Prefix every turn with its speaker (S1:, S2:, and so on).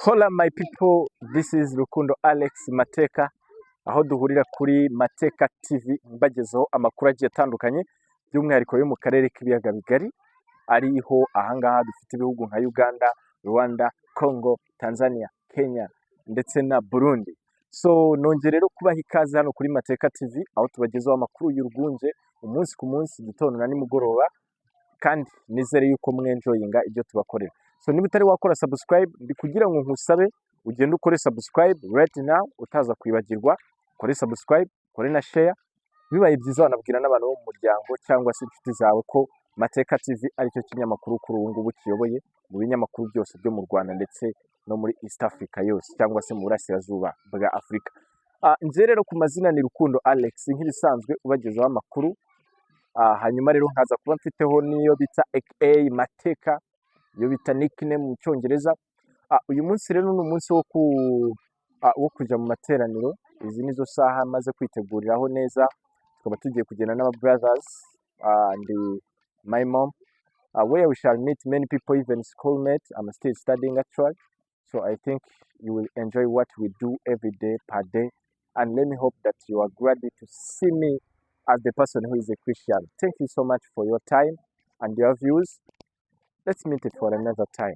S1: Hola my people, this is Rukundo Alex Mateka, aho duhurira kuri Mateka TV mbagezaho amakuru agiye atandukanye by'umwihariko yo mu karere k'ibiyaga bigari, ariho ahangaha dufite ibihugu nka Uganda, Rwanda, Congo, Tanzania, Kenya ndetse na Burundi. So nongeye rero kubaha ikaze hano kuri Mateka TV, aho tubagezaho amakuru y'urwunge umunsi ku munsi, gitondo na nimugoroba, kandi nizere yuko mwenjoyinga ibyo tubakorera. So niba utari wakora subscribe, ndi kugira ngo nkusabe ugende ukore subscribe right now, utaza kwibagirwa, ukore subscribe, ukore na share. Bibaye byiza wanabwira n'abantu bo mu muryango cyangwa se inshuti zawe ko Mateka TV aricyo kinyamakuru kuri ubu ngubu kiyoboye mu binyamakuru byose byo mu Rwanda ndetse no muri East Africa yose, cyangwa se mu burasirazuba bwa Afrika. Nje rero ku mazina ni Rukundo Alex nk'ibisanzwe ubagezaho amakuru. Hanyuma rero nkaza kuba mfiteho niyo bita aka Mateka, iyo bita nickname mu cyongereza. Uyu munsi rero ni umunsi wo kujya mu materaniro. Izi nizo saha maze kwiteguriraho neza, tukaba tugiye kugenda n'aba brothers and my mom, where we shall meet many people, even schoolmates. I'm still studying actually, so I think you will enjoy what we do every day per day, and let me hope that you are glad to see me as the person who is a Christian. Thank you so much for your time and your views. Let's meet it for another time.